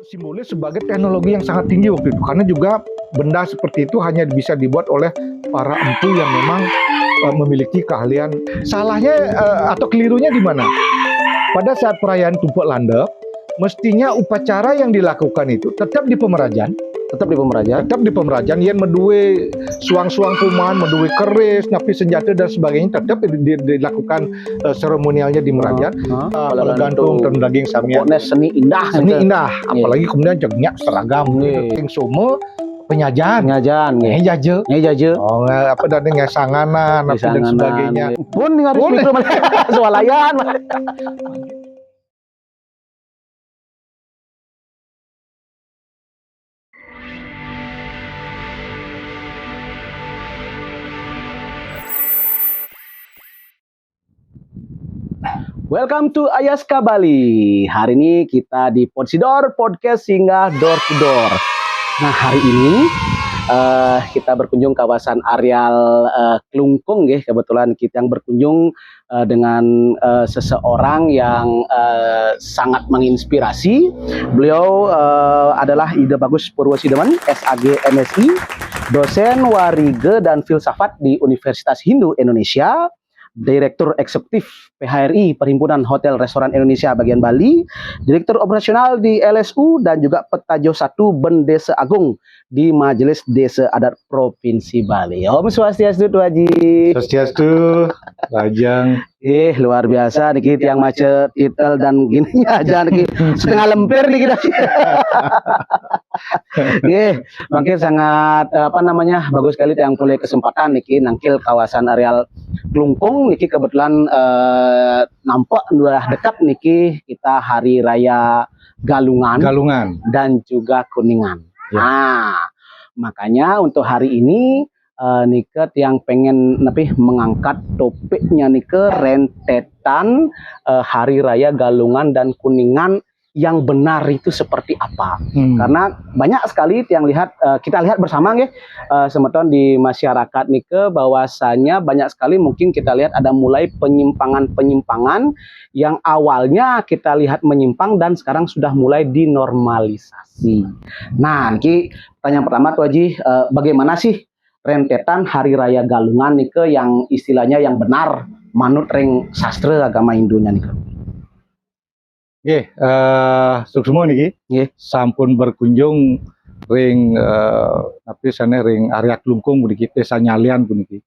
simbolis sebagai teknologi yang sangat tinggi waktu itu, karena juga benda seperti itu hanya bisa dibuat oleh para empu yang memang memiliki keahlian. Salahnya atau kelirunya di mana? Pada saat perayaan Tumpuk Landep, mestinya upacara yang dilakukan itu tetap di pemerajan, tetap di pemerajan yang medue suang-suang kuman, medue keris, napi senjata dan sebagainya tetap dilakukan seremonialnya di merajan. Gantung dan daging samian. Seni indah, apalagi kemudian jengnya seragam, ting semua penyajian, jaje, apa dan ngesanganan, dan sebagainya. Pun harus mikro swalayan. Welcome to Ayaska Bali. Hari ini kita di Podsidor Podcast Singgah Door to Door. Nah, hari ini kita berkunjung kawasan areal Klungkung ya. Kebetulan kita yang berkunjung dengan seseorang yang sangat menginspirasi. Beliau adalah Ida Bagus Purwosideman, SAG MSI, dosen Warige dan Filsafat di Universitas Hindu Indonesia, Direktur Eksekutif PHRI Perhimpunan Hotel Restoran Indonesia bagian Bali, Direktur Operasional di LSU, dan juga Petajo 1 Bendesa Agung di Majelis Desa Adat Provinsi Bali. Om Swastiastu, Haji. Swastiastu, Lajang. Luar biasa dikit yang macet itel dan gini aja dikit setengah lemper dikit. Makin sangat bagus sekali yang boleh kesempatan niki nangkil kawasan areal Klungkung niki kebetulan nampak udah dekat niki kita hari raya Galungan dan juga Kuningan. Ya. Nah, makanya untuk hari ini Nike yang pengen mengangkat topiknya Nike rentetan hari raya Galungan dan Kuningan yang benar itu seperti apa. Karena banyak sekali yang kita lihat bersama semeton di masyarakat Nike bahwasanya banyak sekali mungkin kita lihat ada mulai penyimpangan yang awalnya kita lihat menyimpang dan sekarang sudah mulai dinormalisasi. Nah, Niki pertanyaan pertama tuh Haji, bagaimana sih rentetan hari raya Galungan Nike yang istilahnya yang benar manut ring sastra agama Hindunya Nike? Suksmo niki sampun berkunjung ring ring area Klungkung niki desa Nyalian niki.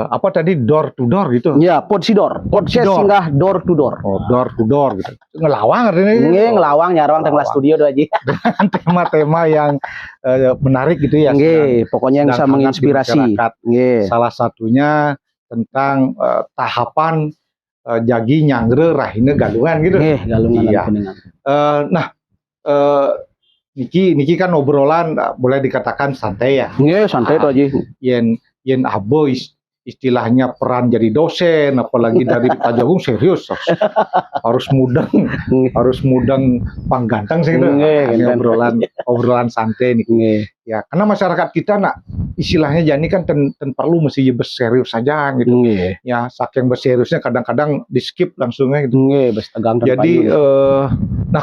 Apa tadi door to door gitu? Ya, Podsidor. Singgah door to door. Oh, door to door gitu. Ngelawang artinya. Ngelawang nyarwang tengah studio doa Haji. Dengan tema-tema yang menarik gitu ya. Pokoknya yang bisa menginspirasi. Salah satunya tentang tahapan jagi nyangre rahine Galungan gitu. Galungan dan Kuningan. Niki kan obrolan boleh dikatakan santai ya. Santai tuh Haji. Yen abo istilahnya peran jadi dosen, apalagi dari Pak Jagung serius, harus mudeng pangganteng sih gitu. Obrolan santai nih. Ya, karena masyarakat kita istilahnya jadi kan perlu mesti berserius saja gitu. Ya, saking berseriusnya kadang-kadang di skip langsungnya gitu. Jadi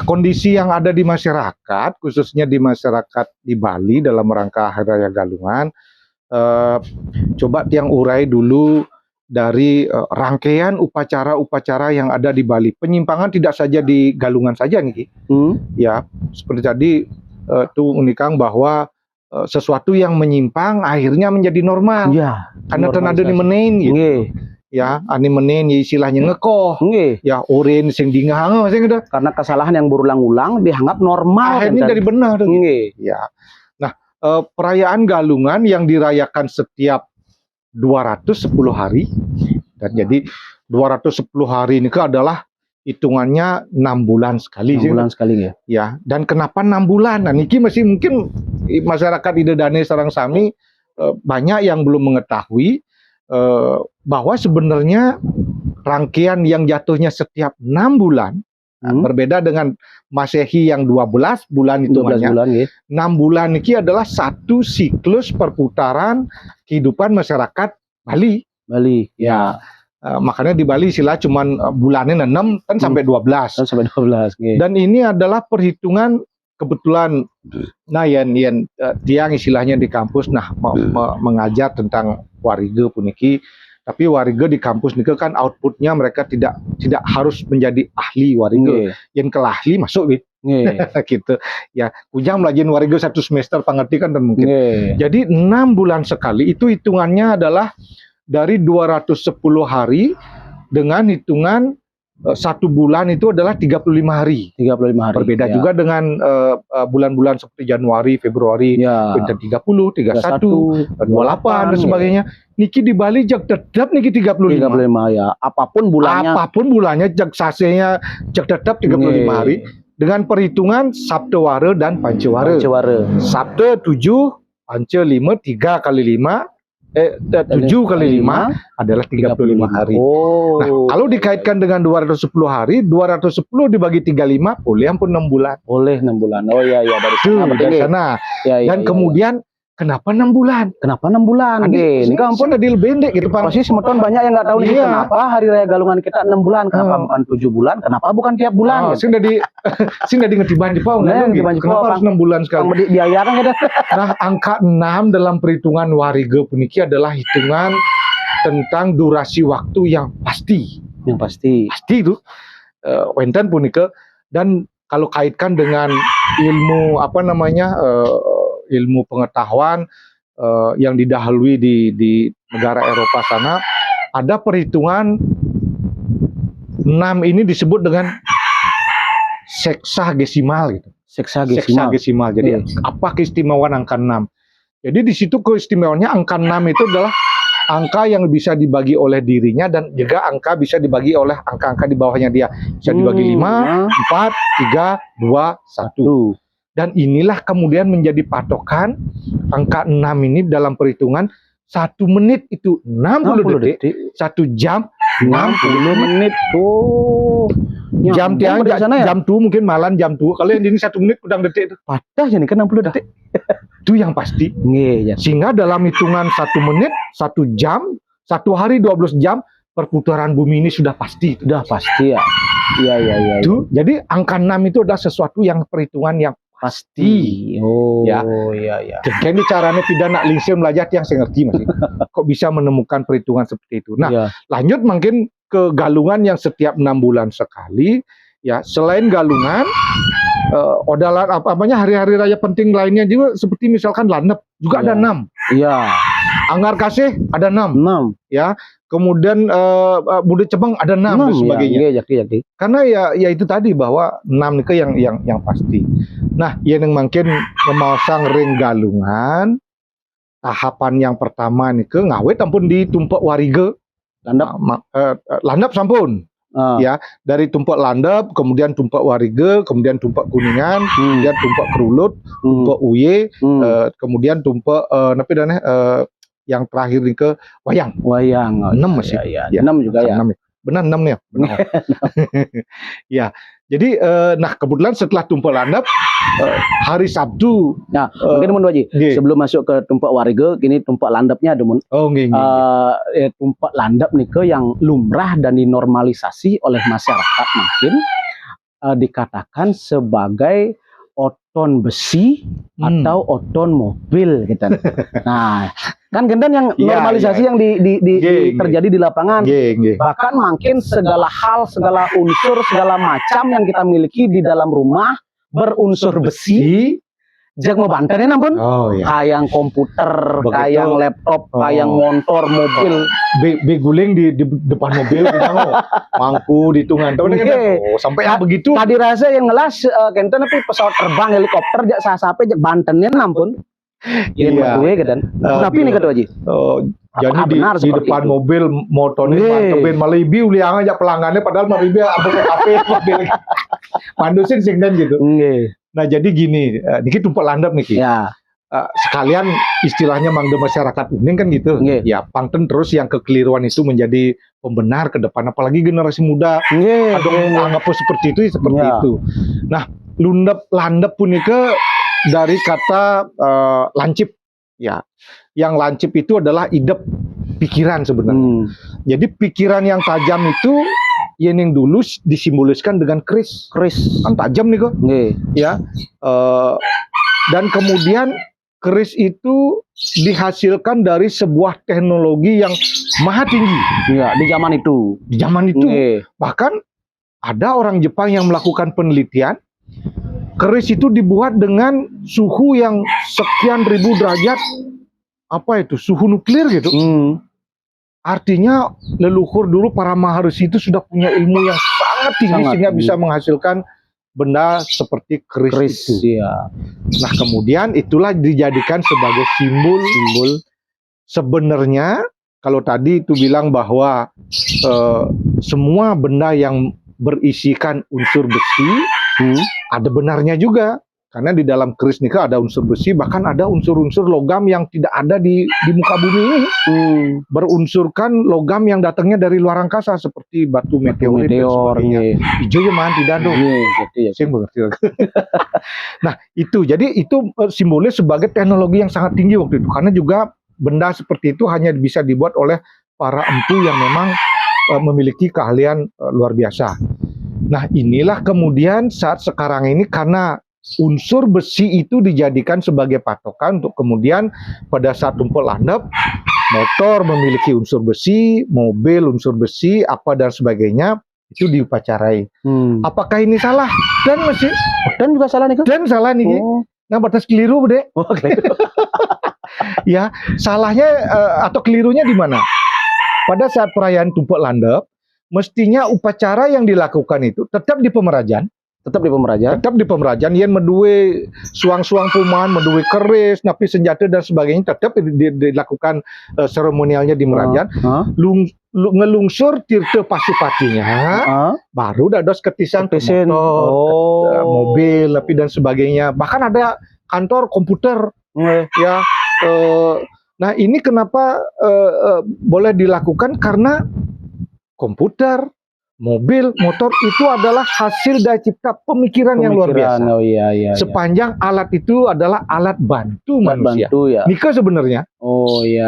kondisi yang ada di masyarakat, khususnya di masyarakat di Bali dalam rangka Hari Raya Galungan, coba tiang urai dulu dari rangkaian upacara-upacara yang ada di Bali. Penyimpangan tidak saja di Galungan saja nih. Ya, seperti tadi tuh unikang bahwa sesuatu yang menyimpang akhirnya menjadi normal. Ya, karena tenada di menein gitu. Ya, ani menein istilahnya ngekoh. Ya, oren sing dingah gitu. Karena kesalahan yang berulang-ulang dianggap normal. Akhirnya dari benar. Ya. Perayaan Galungan yang dirayakan setiap 210 hari, dan jadi 210 hari ini adalah hitungannya 6 bulan sekali. 6 bulan sekali ya. Ya, dan kenapa 6 bulan? Nah, niki masih mungkin masyarakat Idedane sareng sami banyak yang belum mengetahui bahwa sebenarnya rangkaian yang jatuhnya setiap 6 bulan berbeda dengan Masehi yang 12 bulan hitungannya. 6 bulan ini adalah satu siklus perputaran kehidupan masyarakat Bali. Ya. Makanya di Bali istilah cuman bulannya 6 kan sampai 12. Kan sampai 12. Nggih. Dan ini adalah perhitungan kebetulan yen tiang istilahnya di kampus mengajar tentang warige puniki, tapi warige di kampus nike kan outputnya mereka tidak harus menjadi ahli warige. Yen kelah ahli masuk gitu ya, kujang belajar warige 1 semester pengerti kan dan mungkin. Jadi 6 bulan sekali itu hitungannya adalah dari 210 hari dengan hitungan 1 bulan itu adalah 35 hari. 35 hari. Berbeda juga dengan bulan-bulan seperti Januari, Februari, beda 30, 31, 28 dan sebagainya. Niki di Bali jak tetap niki 35. 35 ya. Apapun bulannya jak sasenya jak tetap 35 hari dengan perhitungan Sabtu Ware dan Panca Ware. Sabtu 7, Panca 5, 3 kali 5 7 kali 5 adalah 35 hari. Nah, kalau dikaitkan dengan 210 hari, 210 dibagi 35 boleh ampun 6 bulan. Boleh 6 bulan. Oh iya dari sana. Dan kemudian kenapa 6 bulan? Kenapa 6 bulan? Ini ampun ada lebih pendek gitu, Pak. Pasti semeton banyak yang nggak tahu nih kenapa hari raya Galungan kita 6 bulan, kenapa bukan 7 bulan? Kenapa bukan tiap bulan? Sing dari ngetiban di Pau kenapa harus 6 bulan sekali? Biaya kan kita. Nah, angka 6 dalam perhitungan warige puniki adalah hitungan tentang durasi waktu yang pasti. Yang pasti. Pasti itu. Wenten punike, dan kalau kaitkan dengan ilmu ilmu pengetahuan yang didahului di negara Eropa sana, ada perhitungan 6 ini disebut dengan seksagesimal gitu. Seksagesimal. Jadi apa keistimewaan angka 6? Jadi di situ keistimewaannya angka 6 itu adalah angka yang bisa dibagi oleh dirinya dan juga angka bisa dibagi oleh angka-angka di bawahnya dia. Bisa dibagi 5, 4, 3, 2, 1. Dan inilah kemudian menjadi patokan angka 6 ini dalam perhitungan 1 menit itu 60 detik, 1 jam 60 menit. Jam tiang jam tu mungkin malam jam tu. Kalau yang ini 1 menit kurang detik itu. Patah jadi kan 60 detik. Itu yang pasti. Sehingga dalam hitungan 1 menit, 1 jam, 1 hari 12 jam perputaran bumi ini sudah pasti. Sudah pasti ya. Iya. Jadi angka 6 itu adalah sesuatu yang perhitungan yang pasti. Iya. Jadi caranya tidak nak lingsir belajar yang saya ngerti masih. Kok bisa menemukan perhitungan seperti itu. Nah, lanjut mungkin ke galungan yang setiap 6 bulan sekali. Ya, selain galungan, hari-hari raya penting lainnya juga seperti misalkan Landep juga ada 6. Iya. Anggar Kasih ada 6. Ya. Kemudian Bude Cebeng ada 6 dan sebagainya. Jadi. Karena ya itu tadi bahwa 6 itu yang pasti. Nah, yang makin ngemausang ring galungan, tahapan yang pertama nike ngawet ampun di tumpak warige. Landep sampun. Ya, dari tumpak landep, kemudian tumpak warige, kemudian tumpak kuningan, kemudian tumpak kerulut, tumpak uye, kemudian tumpak yang terakhir nih ke wayang. 6 masih. Ya. 6 juga ya. 6. Benar 6 ya. Benar. Ya. Jadi nah kebetulan setelah tumpak landep hari Sabtu. Nah, mungkin mun Waji, sebelum masuk ke tumpak warige, kini tumpak landepnya ada mun. Tumpak landep nih ke yang lumrah dan dinormalisasi oleh masyarakat mungkin dikatakan sebagai oton besi atau oton mobil gitu. Nah, kan gendan yang normalisasi yang terjadi di lapangan. Bahkan mungkin segala hal, segala unsur, segala macam yang kita miliki di dalam rumah berunsur besi. Jak mau banterin ampun. Kayak komputer, kayak laptop, kayak motor, mobil. Beguling di depan mobil kita mangku ditungan. Sampai begitu. Tadi rasa yang ngelas kenten tapi pesawat terbang helikopter jak sampai jak bantenin ampun. Iya. Tapi ini kata Haji. Jadi di depan mobil motornya mantepin malibi uliang aja pelanggannya padahal malibi apa ke kafe mobil. Mandusin sing dan gitu. Nah jadi gini, niki tumpak landep niki. Sekalian istilahnya mangde masyarakat uning kan gitu. Ya pangten terus yang kekeliruan itu menjadi pembenar ke depan, apalagi generasi muda. Anggap seperti itu. Nah landep pun nike dari kata lancip. Ya, yang lancip itu adalah idep. pikiran sebenarnya. Hmm. Jadi pikiran yang tajam itu yang dulu disimboliskan dengan keris. Keris. Kan tajam nih kok. Nggih. Ya. Dan kemudian keris itu dihasilkan dari sebuah teknologi yang maha tinggi Iya, di zaman itu. di zaman itu. Nggih. Bahkan ada orang Jepang yang melakukan penelitian, keris itu dibuat dengan suhu yang sekian ribu derajat, apa itu, suhu nuklir gitu. Hmm. Artinya leluhur dulu para maharisi itu sudah punya ilmu yang sangat tinggi Sangat sehingga tinggi. bisa menghasilkan benda seperti keris, Keris. itu. Iya. Nah kemudian itulah dijadikan sebagai simbol. Sebenarnya kalau tadi itu bilang bahwa semua benda yang berisikan unsur besi ada benarnya juga, karena di dalam keris nikah ada unsur besi, bahkan ada unsur-unsur logam yang tidak ada di muka bumi ini, berunsurkan logam yang datangnya dari luar angkasa seperti batu meteorit dan sebagainya. Hijau ya man tidak dong. Saya mengerti. Nah itu, jadi itu simbolnya sebagai teknologi yang sangat tinggi waktu itu, karena juga benda seperti itu hanya bisa dibuat oleh para empu yang memang memiliki keahlian luar biasa. Nah inilah kemudian saat sekarang ini karena unsur besi itu dijadikan sebagai patokan untuk kemudian pada saat tumpul landap, motor memiliki unsur besi, mobil unsur besi, apa dan sebagainya, itu diupacarai. Apakah ini salah? Dan masih Dan juga salah nih, Kak? dan salah nih. Nah batas keliru Bude. Ya, salahnya atau kelirunya di mana? Pada saat perayaan tumpuk landep, mestinya upacara yang dilakukan itu tetap di pemerajan. Tetap di pemerajan. Tetap di pemerajan, yen medue suang-suang pumaan, medue keris, napi senjata dan sebagainya tetap dilakukan seremonialnya di merajan. Ngelungsur tirta pasupatinya, baru dados ketisan motor, mobil, napi dan sebagainya. Bahkan ada kantor komputer, ya. Nah ini kenapa boleh dilakukan karena komputer, mobil, motor itu adalah hasil dari cipta pemikiran yang luar biasa. Sepanjang alat itu adalah alat bantu manusia. Nika sebenarnya.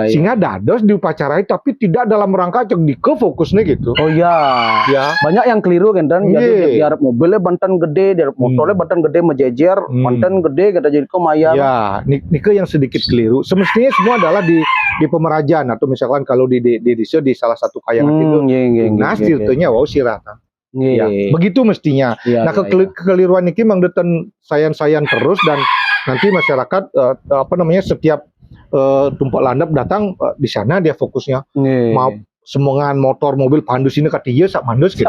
Sehingga dados diupacarai tapi tidak dalam rangka cek dike fokusnya gitu. Ya. Banyak yang keliru kan, dan jadi biar mobilnya banten gede, biar motornya banten gede mejejer, banten gede kata jadi kemaya. Ya, nika yang sedikit keliru. Semestinya semua adalah di pemerajan atau misalkan kalau di salah satu kayangan itu. Nah, tirtonya wow sirata. Ya, begitu mestinya. Nah, kekeliruan ini memang deten sayan-sayan terus, dan nanti masyarakat setiap tumpuk landap datang di sana dia fokusnya mau semongan motor mobil pandus ini katinya sak mandus gitu.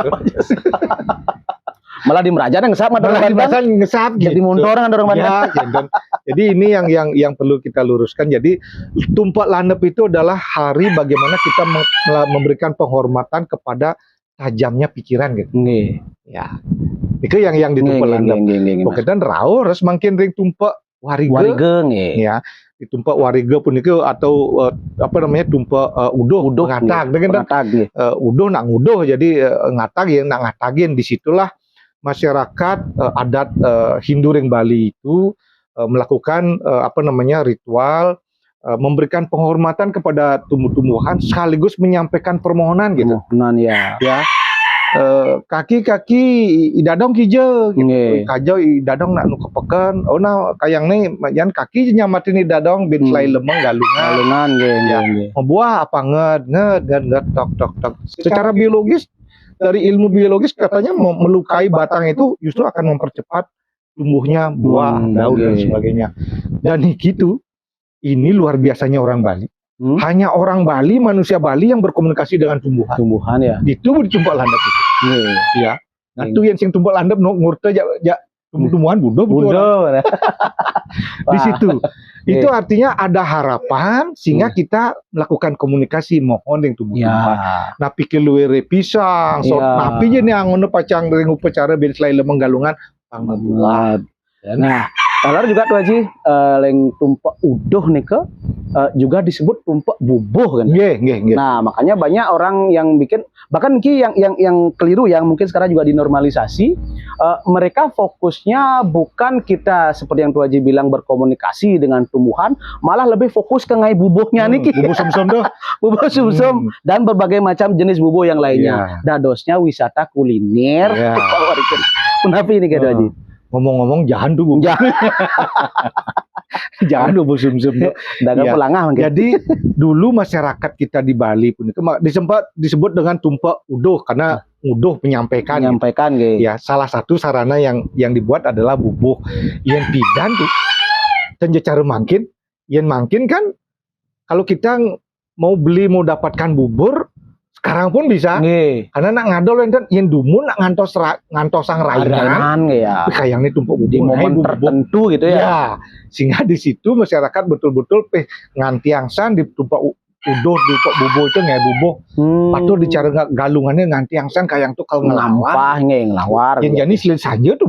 Malah di merajan ngesap, jadi motor orang ya, gitu. Jadi ini yang perlu kita luruskan. Jadi tumpuk landap itu adalah hari bagaimana kita memberikan penghormatan kepada tajamnya pikiran gitu. Ya. Itu yang ditumpuk landap. Pokoknya rau harus makin ring tumpuk warige. Ya. Ditumpak warige pun itu atau tumpak udoh ngatag dengan udoh nak ngudoh, jadi nak ngatagin disitulah masyarakat adat Hindu ring Bali itu melakukan ritual memberikan penghormatan kepada tumbuh-tumbuhan sekaligus menyampaikan permohonan gitu. Ya. Kaki-kaki idadong hijau gitu. Kajau idadong nak nukepekan. Kayang nih yan kaki nyamatin idadong bin selai lemeng galungan ya. Membuah apa nged tok. Secara biologis, dari ilmu biologis katanya melukai batang itu justru akan mempercepat tumbuhnya buah, daun dan sebagainya. Dan gitu, ini luar biasanya orang Bali. Hanya orang Bali, manusia Bali yang berkomunikasi dengan tumbuhan ya. Itu ditumpuk landap itu. Ya. Nah itu yang sing tumpuk landap ngurte ya tumbuh-tumbuhan budo. Di situ. Itu artinya ada harapan sehingga kita melakukan komunikasi mohon dengan tumbuh-tumbuhan. Nah pikir luwere pisang, napi je nih ngono pacang ring upacara ben selai lemeng galungan pangbuat. Nah, kalau juga tuh Haji leng tumpuk udoh nih ke juga disebut tumpek bubuh kan. Nggih. Nah, makanya banyak orang yang bikin, bahkan Ki yang keliru yang mungkin sekarang juga dinormalisasi, mereka fokusnya bukan kita seperti yang Tuh Haji bilang berkomunikasi dengan tumbuhan, malah lebih fokus ke ngai bubuhnya nih Ki. Bubuh sumsum tuh. Bubuh sumsum dan berbagai macam jenis bubuh yang lainnya. Dadosnya wisata kuliner. Kenapa ini Ki Tuh Haji? Ngomong-ngomong jangan tuh bubuh. Jangan bubuh sumsum tuh. Dagang pelangah mungkin. Jadi dulu masyarakat kita di Bali pun itu disebut dengan tumpek uduh karena uduh menyampaikan. Gitu. Ya, salah satu sarana yang dibuat adalah bubuh. Yang pidan tuh dan cara mangkin kan kalau kita mau dapatkan bubur sekarang pun bisa. Karena nak ngadol enten yen dumun nak ngantosang rainan ya. Kayak ini tumpuk di momen tertentu gitu ya. Sehingga di situ masyarakat betul-betul ngantiangsan ditumpuk uduh tumpuk bubuh itu nggak bubuh. Patuh dicari galungannya ngantiangsan kayak tuh kalau ngelampah ngelawar. Yang jadi silit saja tuh.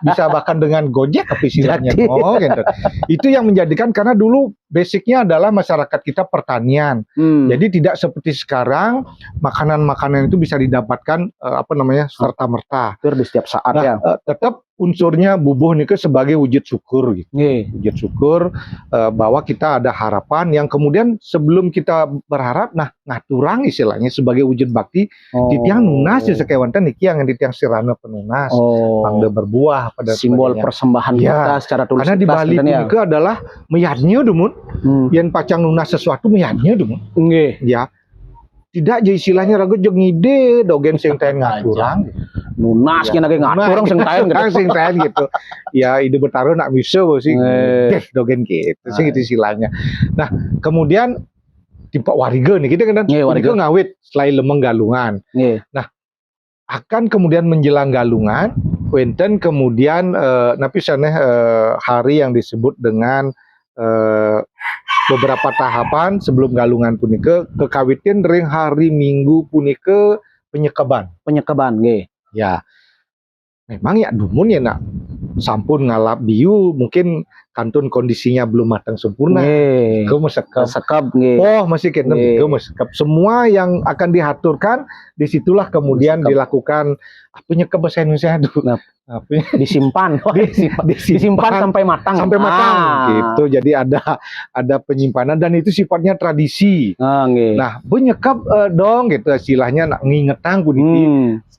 Bisa bahkan dengan Gojek tapi silanya. Gitu. Itu yang menjadikan karena dulu basicnya adalah masyarakat kita pertanian. Jadi tidak seperti sekarang makanan-makanan itu bisa didapatkan serta-merta. Di setiap saat ya. Tetap unsurnya bubuh nih sebagai wujud syukur gitu. Wujud syukur bahwa kita ada harapan yang kemudian sebelum kita berharap ngaturang istilahnya sebagai wujud bakti di tiang nunas ya sekewantan niki yang di tiang sirana penunas mangga berbuah pada simbol persembahan kita secara tulis. Karena di Bali itu adalah meyadnya dumun yang pacang nunas sesuatu meyadnya dumun. Ya. Tidak jadi istilahnya ragu jeung ngide dogen sing taen ngaturang. Nunas kena ngaturang sing taen gitu. Ya ide bertaruh nak bisa sih. Dogen gitu. Sing itu istilahnya. Nah, kemudian tipe wariga nih kita kan wariga ngawit selain lemeng galungan. Nah, akan kemudian menjelang galungan, wenten kemudian hari yang disebut dengan beberapa tahapan sebelum galungan punika kekawitin ring hari Minggu punika penyekeban nggih. Ya. Memang ya dumun ya nak sampun ngalap biu mungkin kantun kondisinya belum matang sempurna. Sekap nggih. Masih kena sekap. Semua yang akan diaturkan disitulah kemudian dilakukan penyekap bahasa Indonesia disimpan sampai matang gitu. Jadi ada penyimpanan dan itu sifatnya tradisi. Nah, penyekap dong gitu istilahnya nak ngingetang puniki.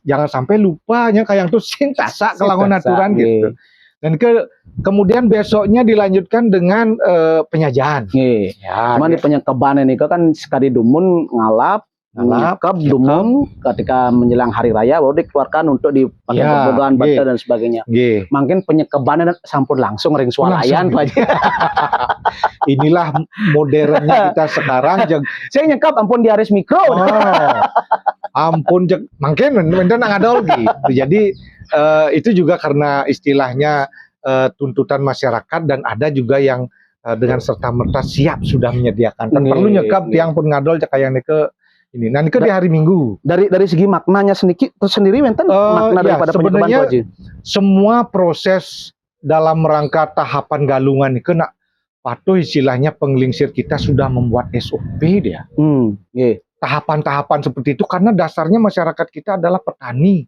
Jangan sampai lupanya kayak tuh sing tasak kelangon aturan gitu. Dan kemudian besoknya dilanjutkan dengan penyajian. Cuman di penyekeban ini kan sekali dumun ngalap dumun ketika menjelang hari raya baru dikeluarkan untuk dipakai pembodohan bata dan sebagainya. Mungkin penyekebannya sampun langsung ring swalayan Pak Haji. Inilah modernnya kita sekarang. Saya nyekap ampun di Aris Mikro. Ampun mungkin mendan ngadol gitu. Jadi itu juga karena istilahnya tuntutan masyarakat dan ada juga yang dengan serta merta siap sudah menyediakan. Perlu nyekap tiang pun ngadol kayak nike ini. Nah, nike di hari Minggu. Dari segi maknanya sendiri wenten makna daripada penyekeban Pak Haji. Semua proses dalam rangka tahapan galungan nike patuh istilahnya penglingsir kita sudah membuat SOP dia. Tahapan-tahapan seperti itu karena dasarnya masyarakat kita adalah petani.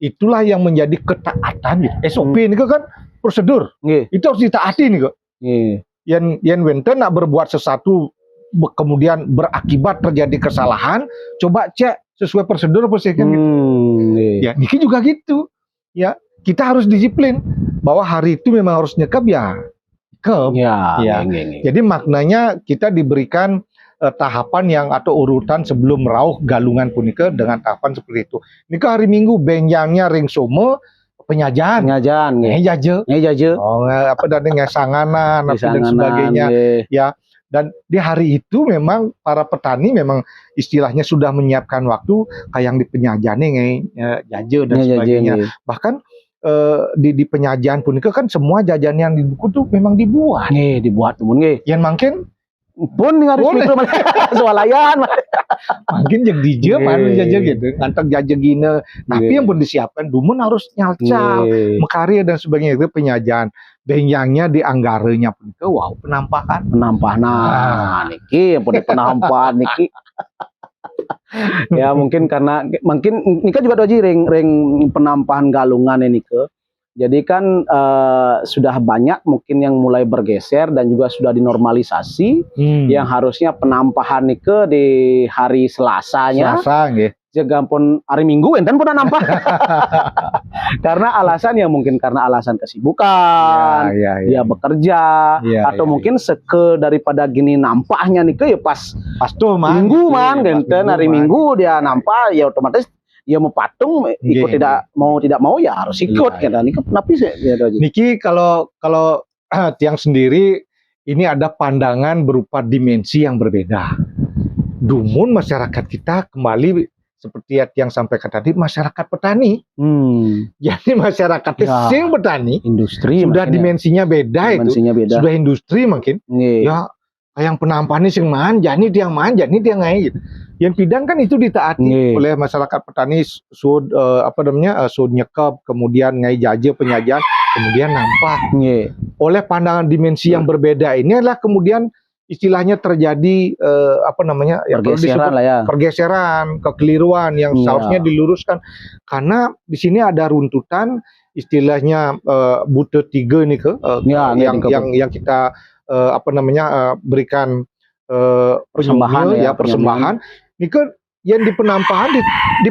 Itulah yang menjadi ketaatan gitu. SOP ini kan prosedur. Itu harus ditaati nih kok. Yang wenten nak berbuat sesuatu kemudian berakibat terjadi kesalahan, coba cek sesuai prosedur apa sih kan gitu. Ya, niki juga gitu. Ya, kita harus disiplin bahwa hari itu memang harus nyekap ya. Jadi maknanya kita diberikan tahapan yang atau urutan sebelum rauh galungan punika dengan tahapan seperti itu. Ini ke hari Minggu benjangnya ring somo penyajian ngejaje dan ngesanganan dan sebagainya ya. Dan di hari itu memang para petani memang istilahnya sudah menyiapkan waktu kayak yang di penyajian ngejaje dan sebagainya. Bahkan di penyajian punika kan semua jajan yang di buku tuh memang dibuat. Dibuat Yang mungkin Pun ngaris Boleh. mikro swalayan. Makin jeung dijeu Nggih. anu jajeg gitu ngantek jajeg gina tapi Nggih. yang pun disiapkan dumun harus nyalcal Nggih. mekarya dan sebagainya itu penyajian benyangnya di anggaranya pun ke wow penampakan Penampahan niki pada penampahan niki. Ya mungkin karena ini kan juga doji ring penampahan galungan ini ke. Jadi kan sudah banyak mungkin yang mulai bergeser dan juga sudah dinormalisasi yang harusnya penampahan nike di hari Selasanya. Selasa nggih. Jegampun hari Minggu enten pun nampah. Karena alasan ya mungkin karena alasan kesibukan, dia bekerja atau mungkin seke daripada gini nampaknya nih ke ya pas tuh man Minggu man genten hari Minggu dia nampak ya otomatis ya mau patung ikut tidak mau ya harus ikut kan niki kenapa sih ya niki kalau tiang sendiri ini ada pandangan berupa dimensi yang berbeda. Dumun masyarakat kita kembali seperti yang sampaikan tadi masyarakat petani. Jadi masyarakat sing petani industri sudah dimensinya beda itu. Sudah industri mungkin. Ya yang penampahan sing man, jani tiang ngai gitu. Yang pidan kan itu ditaati oleh masyarakat petani sud sud nyekep, kemudian ngai jaje penyajian, kemudian nampah. Oleh pandangan dimensi yang berbeda ini adalah kemudian istilahnya terjadi pergeseran, kekeliruan yang seharusnya diluruskan karena di sini ada runtutan istilahnya butuh 3 nih ke yang kita berikan persembahan nike yang di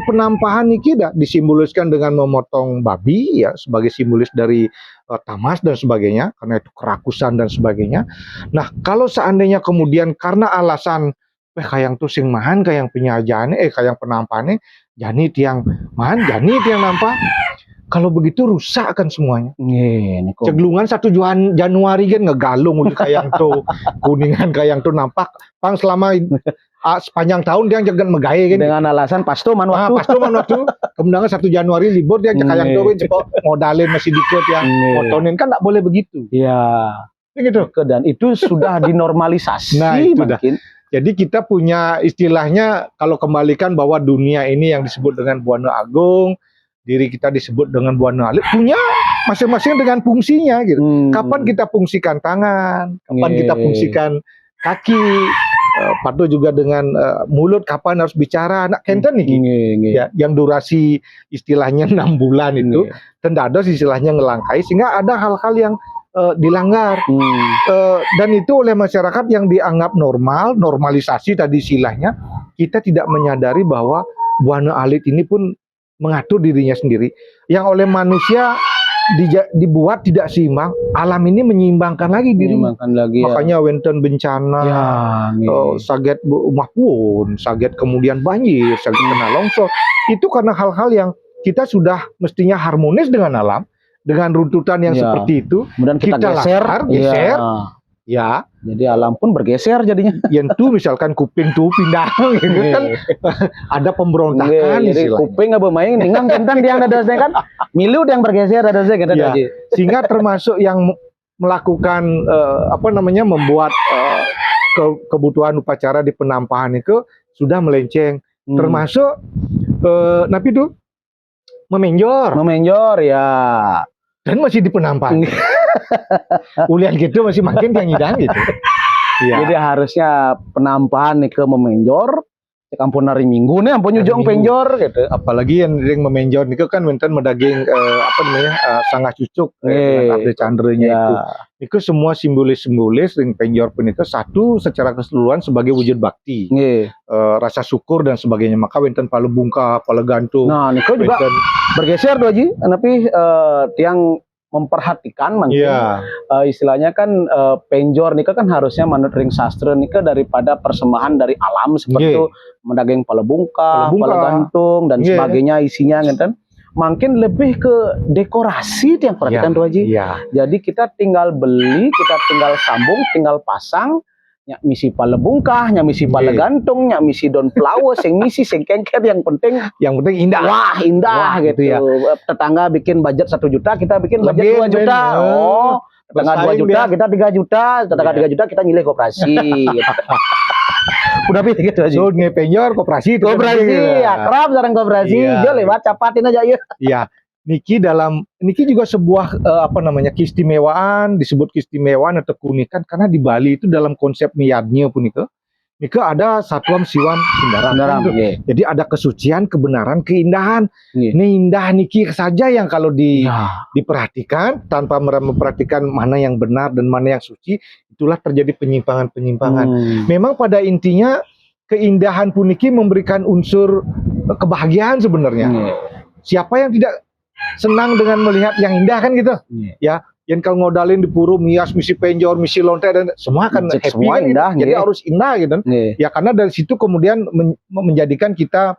penampahan niki disimboliskan dengan memotong babi ya sebagai simbolis dari tamas dan sebagainya karena itu kerakusan dan sebagainya. Nah kalau seandainya kemudian karena alasan kayang tuh sing mahan kayang penyajiannya kayang penampahannya jani tiang mahan jani tiang nampah. Kalau begitu rusak kan semuanya. Ceglungan 1 Januari kan ngegalung udah kayang tuh kuningan kayang tuh nampak pang selama sepanjang tahun dia jangan megaye kan dengan alasan pastoman waktu. Kemudian 1 Januari libur dia kayang tuh cepok modalin masih dikit yang motonin kan enggak boleh begitu. Iya. Gitu. Dan itu sudah dinormalisasi mungkin. Jadi kita punya istilahnya kalau kembalikan bahwa dunia ini yang disebut dengan Buana Agung, diri kita disebut dengan Buana Alit, punya masing-masing dengan fungsinya gitu. Kapan kita fungsikan tangan, kapan kita fungsikan kaki, patuh juga dengan mulut, kapan harus bicara, anak kenten nih. Ya, yang durasi istilahnya 6 bulan itu, tendados istilahnya ngelangkai, sehingga ada hal-hal yang dilanggar. Dan itu oleh masyarakat yang dianggap normal, normalisasi tadi istilahnya, kita tidak menyadari bahwa Buana Alit ini pun mengatur dirinya sendiri yang oleh manusia dibuat tidak seimbang, alam ini menyeimbangkan lagi diri. Makanya wenten bencana, saget rumah pun, saget kemudian banjir, saget kena longsor. Itu karena hal-hal yang kita sudah mestinya harmonis dengan alam, dengan runtutan yang seperti itu. Kemudian kita geser. Ya, jadi alam pun bergeser jadinya. Yang tuh misalkan kuping tuh pindah gitu kan ada pemberontakan jadi kuping nggak bermain tinggal kentan dia ada kan milu yang bergeser ada saya ya, sehingga termasuk yang melakukan membuat kebutuhan upacara di penampahan itu sudah melenceng termasuk napi itu memenjor ya dan masih di penampahan. Ulian gitu masih makin yang ngidang gitu. Ya. Jadi harusnya penampahan nih ke memenjor, kampung hari Minggu nih ampun nyujong penjor gitu. Apalagi yang memenjor nih kan wenten medaging sangat cucuk dengan ada candrenya itu. Itu semua simbolis ring penjor pun itu satu secara keseluruhan sebagai wujud bakti. Rasa syukur dan sebagainya. Maka wenten palu bungka, palu gantung. Nah, niko juga bergeser doa ji, tapi tiang memperhatikan mungkin istilahnya kan penjor nika kan harusnya menurut ring sastra nika daripada persembahan dari alam seperti itu mendaging palebungka, palegantung dan sebagainya isinya ngeten. Makin lebih ke dekorasi yang perhatikan tuh Haji. Jadi kita tinggal beli, kita tinggal sambung, tinggal pasang. Nya misi palebungkah, nya misi palegantung, nya misi daun flower, sing misi sing kengker yang penting indah. Wah, indah gitu ya. Tetangga bikin budget 1 juta, kita bikin budget 2 juta. Tengah 2 Bersaing juta, dia. kita 3 juta, tengah Iya. 3 juta kita nyilih koperasi. Udah gitu aja. So ngepenyor koperasi itu kan Koperasi, gitu. akrab sareng koperasi. Iya. Dia lewat capatin aja ya. Iya, Niki juga sebuah apa namanya keistimewaan, disebut keistimewaan atau keunikan karena di Bali itu dalam konsep miyadnya pun itu ada satuan siwan sindaran. Sindaran, Kan tuh. iya. Jadi ada kesucian, kebenaran, keindahan. Iya. Ini indah Niki saja yang kalau Nah, diperhatikan tanpa memperhatikan mana yang benar dan mana yang suci, itulah terjadi penyimpangan-penyimpangan. Memang pada intinya keindahan puniki memberikan unsur kebahagiaan sebenarnya. Siapa yang tidak senang dengan melihat yang indah kan gitu? Ya, yang kalau ngodalin di puru mias, misi penjor, misi lonte dan semua kan Cek happy semua kan, gitu. indah, Jadi nggih. harus indah gitu. Ya karena dari situ kemudian menjadikan kita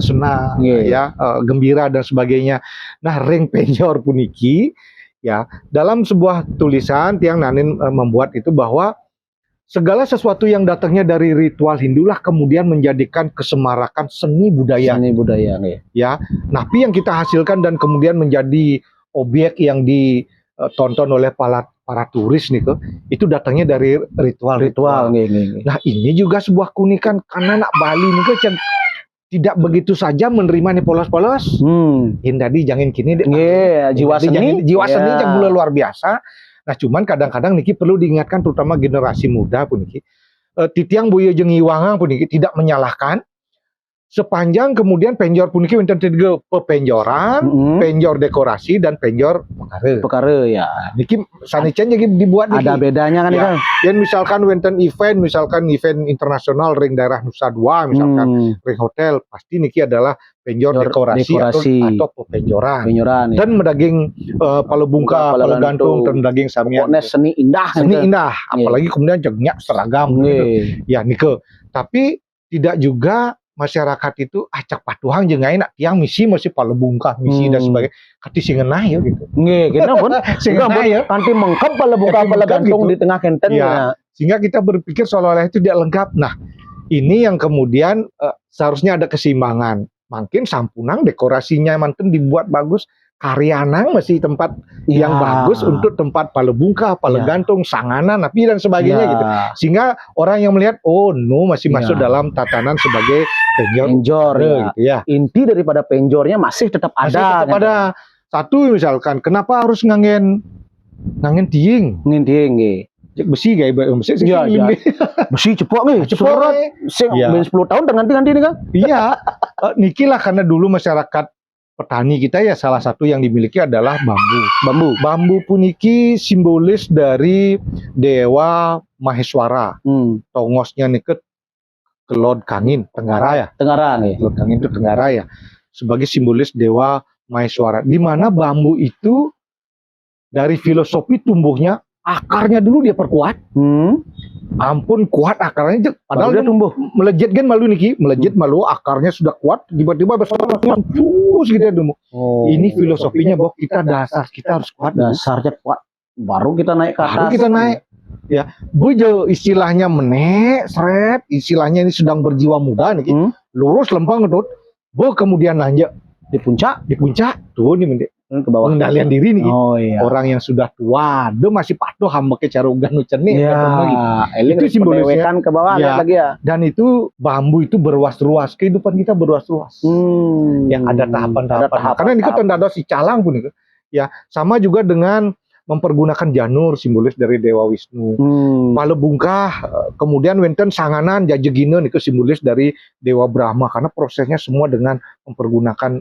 senang, Nggih. ya, gembira dan sebagainya. Nah, ring penjor puniki ya dalam sebuah tulisan Tiang Nanin membuat itu bahwa segala sesuatu yang datangnya dari ritual Hindulah kemudian menjadikan kesemarakan seni budaya. Seni budaya nih. Ya, napi yang kita hasilkan dan kemudian menjadi objek yang ditonton oleh para turis nih itu datangnya dari ritual. Nih. Nah, ini juga sebuah keunikan karena anak Bali nih tidak begitu saja menerima nih polos-polos. Hindari jangan kini deh. Jiwa seni, seni yang mulai luar biasa. Nah, cuman kadang-kadang niki perlu diingatkan terutama generasi muda pun niki. Titiang Buya jeung Iwangang pun niki tidak menyalahkan sepanjang kemudian penjor puniki wonten tiga pepenjoran, penjor dekorasi dan penjor Pekare ya. Niki sanicen jadi dibuat niki. Ada bedanya kan Ya. kan? Dan misalkan wonten event, misalkan event internasional ring daerah Nusa Dua, misalkan ring hotel, pasti niki adalah penjor dekorasi. Atau pepenjoran. Penyoran ya. Dan medaging palebungka, palegantung, dan daging samian. Pokoknya seni indah. Seni indah, apalagi kemudian jengnya seragam gitu. Ya nike. Tapi tidak juga masyarakat itu acak patuhang jeung ayeuna tiang misi masih palebungka, misi dan sebagainya. Kati singeunah ya gitu. Nggih, kita pun Singeunah ya. kanti mengkep palebungka palegantung gitu. di tengah kenten Ya. Sehingga kita berpikir seolah-olah itu tidak lengkap. Nah, ini yang kemudian seharusnya ada keseimbangan. Makin sampunang dekorasinya manten dibuat bagus, karyanang masih tempat yang bagus untuk tempat palebungka, palegantung, sanganan, napi dan sebagainya gitu. Sehingga orang yang melihat masih masuk dalam tatanan sebagai penjor ya. gitu ya. Inti daripada penjornya masih tetap Masih ada. tetap ada. Satu misalkan, kenapa harus ngangen tiing? Nginting nggih. Cek besi gak besi Iya. Besi cepok nih, Cepok, Sing Iya. 10 tahun ganti-ganti nih kan. Iya, niki lah karena dulu masyarakat petani kita ya salah satu yang dimiliki adalah bambu. Bambu puniki simbolis dari Dewa Maheswara. Tongosnya nih Kelod Kangin, Tenggara ya. Tenggara nih. Kelod Kangin itu Tenggara ya. Sebagai simbolis Dewa Maheswara. Di mana bambu itu dari filosofi tumbuhnya akarnya dulu dia perkuat. Ampun kuat akarnya, padahal dia tumbuh melejit kan malu niki, malu akarnya sudah kuat, tiba-tiba besar terus gitu ya dulu. Ini filosofinya bahwa kita harus kuat, dasarnya kuat, baru kita naik ke atas. Baru kita naik. Ya, bujo istilahnya menek, seret, istilahnya ini sedang berjiwa muda niki, lurus lempang gitu. Kemudian lanjut di puncak tuh nih ke bawah. Pengendalian diri nih. Iya. Orang yang sudah tua, dia masih patuh hamba ke carugan nucennya. Itu simbolisnya ke bawah lagi ya. Dan itu bambu itu berruas-ruas, kehidupan kita berruas-ruas. Yang ada tahapan-tahapan. Karena ini kan tanda si calang pun itu. Ya, sama juga dengan mempergunakan janur simbolis dari Dewa Wisnu. Palebungkah, kemudian wenten sanganan jajegine itu simbolis dari Dewa Brahma karena prosesnya semua dengan mempergunakan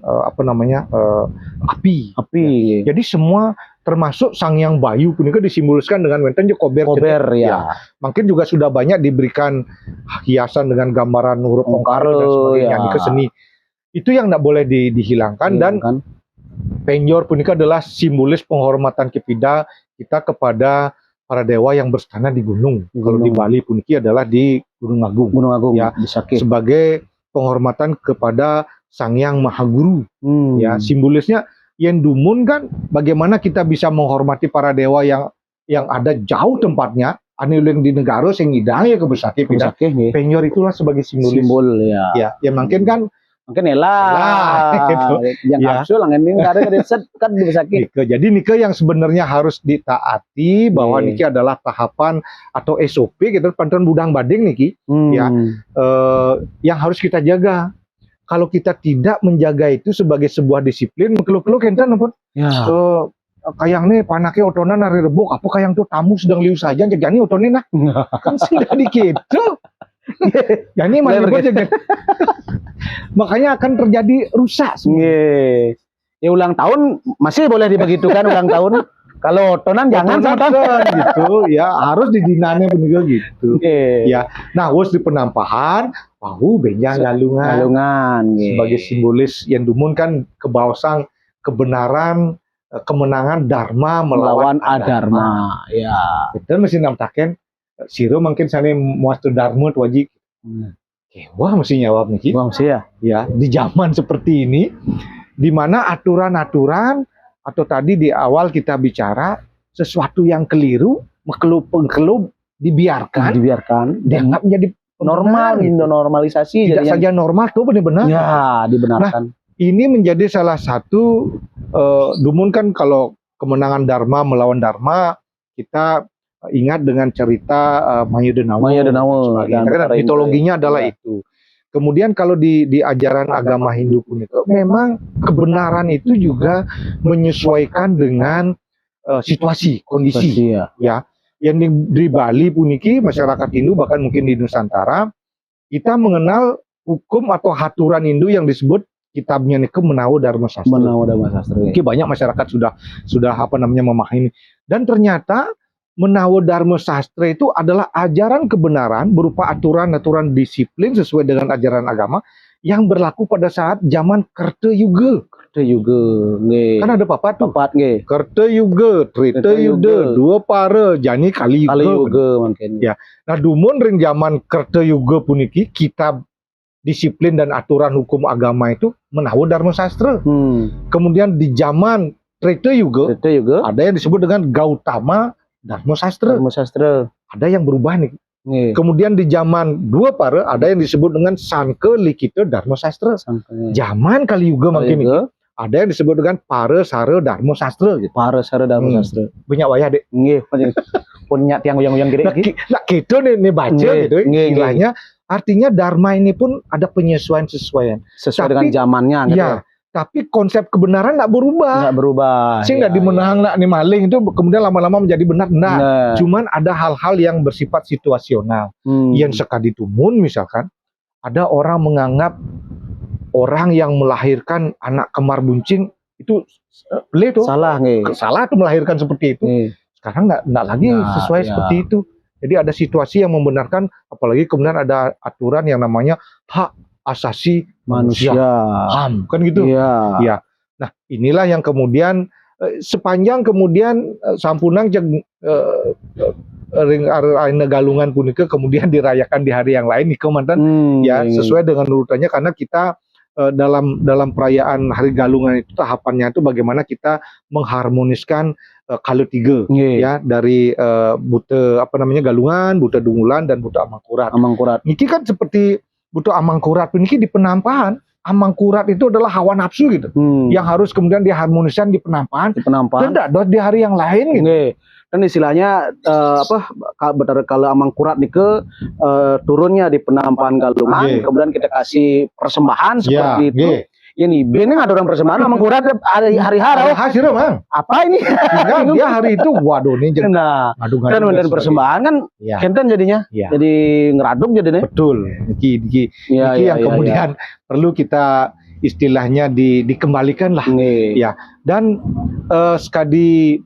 api. Ya. Jadi semua termasuk Sang Hyang Bayu pun itu disimboliskan dengan wenten kober ya. Mungkin juga sudah banyak diberikan hiasan dengan gambaran huruf ongkar dan sebagainya ke seni. Itu yang tidak boleh dihilangkan dan penjor punika adalah simbolis penghormatan kita kepada para dewa yang berstana di gunung. Kalau di Bali puniki adalah di Gunung Agung. Ya, sebagai penghormatan kepada Sang Hyang Mahaguru. Ya, simbolisnya yang dumun kan bagaimana kita bisa menghormati para dewa yang ada jauh tempatnya. Anu yang di negara sing ngidang ya ke Besaki. Penjor itulah sebagai simbol ya. Ya, makin kan Mungkin elah. Gitu. Yang Ya. kapsul angin ini ada set kan bisa sakit. Nike. Jadi Nike yang sebenarnya harus ditaati bahwa Oke. Niki adalah tahapan atau SOP gitu pantuan budang bading Niki Ya. Yang harus kita jaga. Kalau kita tidak menjaga itu sebagai sebuah disiplin, mengkeluk-keluk enten apa? Ya. Kayang nih panake otonan hari rebok apa kayang tuh tamu sedang liu saja jadi otonin nah kan sudah dikit jadi mana jaga makanya akan terjadi rusak semua. Nggih. Ya ulang tahun masih boleh dibegitukan ulang tahun. Kalau otonan jangan Otonan gitu ya harus didinane bener gitu. Nggih. Ya, nah wes di penampahan bahu benjang galungan Galungan nggih. sebagai simbolis yang dumun kan kebawasan kebenaran kemenangan Dharma melawan Adharma. Ya. Kita mesti namtaken siro mungkin sana muastu Dharma tu wajib. Wah mesti nyawab nih. Bang sih ya. Ya di zaman seperti ini di mana aturan-aturan atau tadi di awal kita bicara sesuatu yang keliru mengkelup dibiarkan dianggap menjadi normal, gitu. normalisasi Tidak jadi saja normal tuh benar-benar. ya dibenarkan. Ini menjadi salah satu dumun kan kalau kemenangan Dharma melawan Dharma kita ingat dengan cerita Mayudenawa. Karena mitologinya adalah itu. Kemudian kalau di ajaran agama Hindu pun itu memang kebenaran itu juga menyesuaikan dengan situasi, kondisi. Ya. Yang di Bali pun iki masyarakat Hindu bahkan mungkin di Nusantara kita mengenal hukum atau aturan Hindu yang disebut kitabnya niku Menawa Dharma Sastra. Mungkin banyak masyarakat sudah apa namanya memahami. Dan ternyata Menawa Dharma Sastra itu adalah ajaran kebenaran berupa aturan-aturan disiplin sesuai dengan ajaran agama yang berlaku pada saat zaman Kerta Yuga. Kan ada papat tuh. Kerta Yuga, Trita Yuga, dua para, jani Kali Yuga. Mungkin. Ya. Nah, dumun ring zaman Kerta Yuga puniki kitab disiplin dan aturan hukum agama itu Menawa Dharma Sastra. Kemudian di zaman Trita Yuga ada yang disebut dengan Gautama Dharma Sastra. Ada yang berubah nih. Kemudian di zaman dua para ada yang disebut dengan Sanke Likita Dharma Sastra. Zaman Kali Yuga makin ini ada yang disebut dengan Para Sara Dharma Sastra gitu. Sastra. Banyak wayah dek. Nggih, punya tiang uyang-uyang gede. Nah, gitu nih baca gitu. Istilahnya artinya Dharma ini pun ada penyesuaian sesuai Tapi, dengan zamannya gitu. Ya, tapi konsep kebenaran nggak berubah. Sih nggak dimenang nak nih maling itu kemudian lama-lama menjadi benar. Cuman ada hal-hal yang bersifat situasional. Yang sekali tumun misalkan ada orang menganggap orang yang melahirkan anak kembar buncing itu boleh tuh. Salah tuh melahirkan seperti itu. Sekarang nggak lagi sesuai seperti itu. Jadi ada situasi yang membenarkan, apalagi kemudian ada aturan yang namanya hak asasi manusia. HAM, kan gitu. Ya. Nah, inilah yang kemudian sepanjang kemudian sampunang ring arena galungan punika kemudian dirayakan di hari yang lain nih mantan sesuai dengan urutannya karena kita dalam perayaan hari galungan itu tahapannya itu bagaimana kita mengharmoniskan kalau tiga ya dari buta apa namanya galungan, buta dungulan dan buta amangkurat. Niki kan seperti buta amangkurat niki di penampahan. Amangkurat itu adalah hawa nafsu gitu. Yang harus kemudian diharmoniskan di penampahan. Tidak di hari yang lain gitu. Dan istilahnya kalau amangkurat nike turunnya di penampahan galungan, kemudian kita kasih persembahan seperti itu. Ini bener ada orang persembahan amangkurat hari hasil mang. Apa ini? Dia hari itu waduh nih dan persembahan kan kenten jadinya. Jadi ngeraduk jadinya. Betul. Iki yang kemudian perlu kita istilahnya dikembalikan lah. Ya. Dan sekali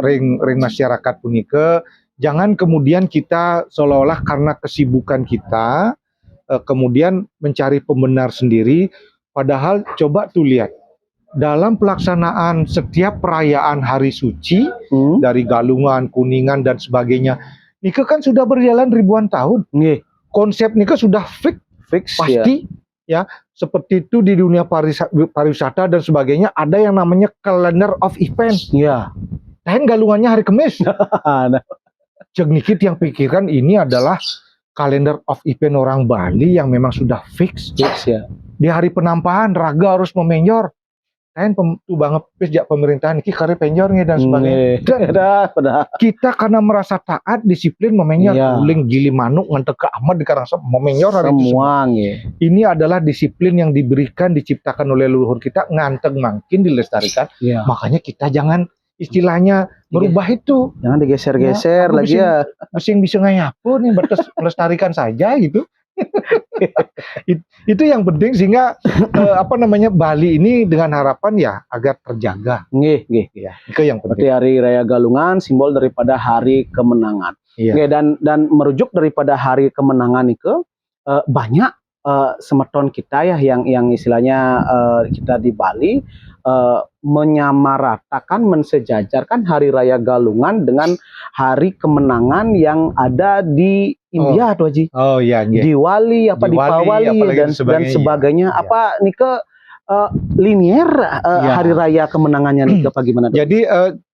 ring masyarakat punika jangan kemudian kita seolah-olah karena kesibukan kita kemudian mencari pembenar sendiri, padahal coba tuh lihat dalam pelaksanaan setiap perayaan hari suci dari Galungan, Kuningan dan sebagainya, nika kan sudah berjalan ribuan tahun. Konsep nika sudah fix pasti ya. Seperti itu di dunia pariwisata dan sebagainya ada yang namanya calendar of event. Lain galungannya hari Kamis. Jeng nikit yang pikirkan ini adalah kalender of event orang Bali yang memang sudah fix. Fix ya. Di hari penampahan raga harus memenjor. Kan tuh banget jak pemerintahan iki kare penjornya dan sebagainya. Dan kita karena merasa taat, disiplin memenyor, uling gili manuk ngantek ke Ahmad di Karangsem memenyor hari itu semua. Ini adalah disiplin yang diberikan, diciptakan oleh leluhur kita, nganteng makin dilestarikan. Makanya kita jangan istilahnya merubah itu. Jangan digeser-geser lagi ya. Mesti bisa ngayapu nih, batas melestarikan saja gitu. Itu yang penting sehingga Bali ini dengan harapan ya agar terjaga. Ya. Itu yang penting. Seperti Hari Raya Galungan simbol daripada hari kemenangan. Dan merujuk daripada hari kemenangan itu banyak semeton kita ya yang istilahnya kita di Bali menyamaratakan, mensejajarkan Hari Raya Galungan dengan hari kemenangan yang ada di India tuh Haji. Diwali di Pawali dan sebagainya. Apa nih ke linier hari raya kemenangannya nih apa gimana? Jadi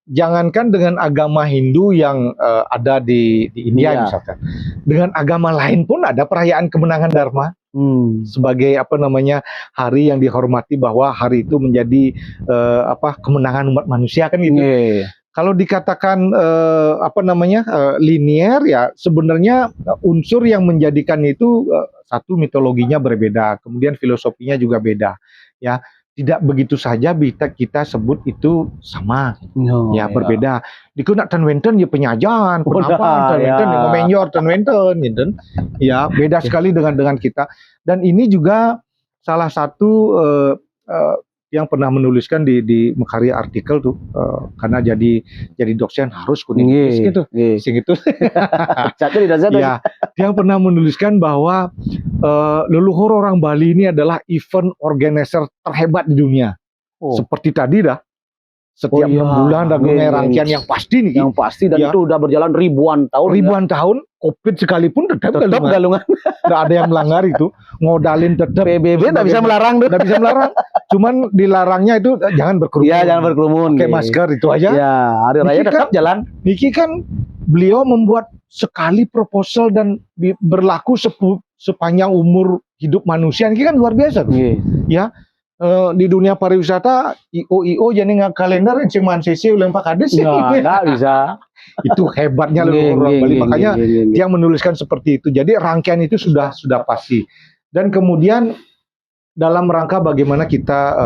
jangankan dengan agama Hindu yang ada di India misalkan, dengan agama lain pun ada perayaan kemenangan Dharma. Sebagai hari yang dihormati bahwa hari itu menjadi kemenangan umat manusia kan gitu. Kalau dikatakan linier ya sebenarnya unsur yang menjadikan itu satu mitologinya berbeda, kemudian filosofinya juga beda ya. Tidak begitu saja kita sebut itu sama, berbeda. Dikunak tan wenten ya penyajan, kenapa tan wenten ya menyor tan wenten gitu. Ya, beda sekali dengan kita. Dan ini juga salah satu yang pernah menuliskan di Mekarya artikel tuh, karena jadi dosen harus kuning gitu. Sing itu. Ya, yang pernah menuliskan bahwa leluhur orang Bali ini adalah event organizer terhebat di dunia. Seperti tadi dah. Setiap 6 bulan ada rangkaian yang pasti nih. Yang pasti dan itu udah berjalan ribuan tahun. Ribuan tahun, Covid sekalipun tetap galungan. Nggak ada yang melanggar itu. Ngodalin tetap. PBB nggak bisa melarang. Nggak bisa melarang. Cuman dilarangnya itu jangan berkerumun. Iya, jangan berkerumun. Pakai masker itu aja. Ya, hari raya tetap jalan. Niki kan beliau membuat sekali proposal dan berlaku sepanjang umur hidup manusia. Ini kan luar biasa tuh. Ya. Di dunia pariwisata IO jadi nggak kalender yang cuman CC ulang Pak Kades nggak bisa. Itu hebatnya leluhur orang Bali, makanya dia menuliskan seperti itu. Jadi rangkaian itu sudah pasti. Dan kemudian dalam rangka bagaimana kita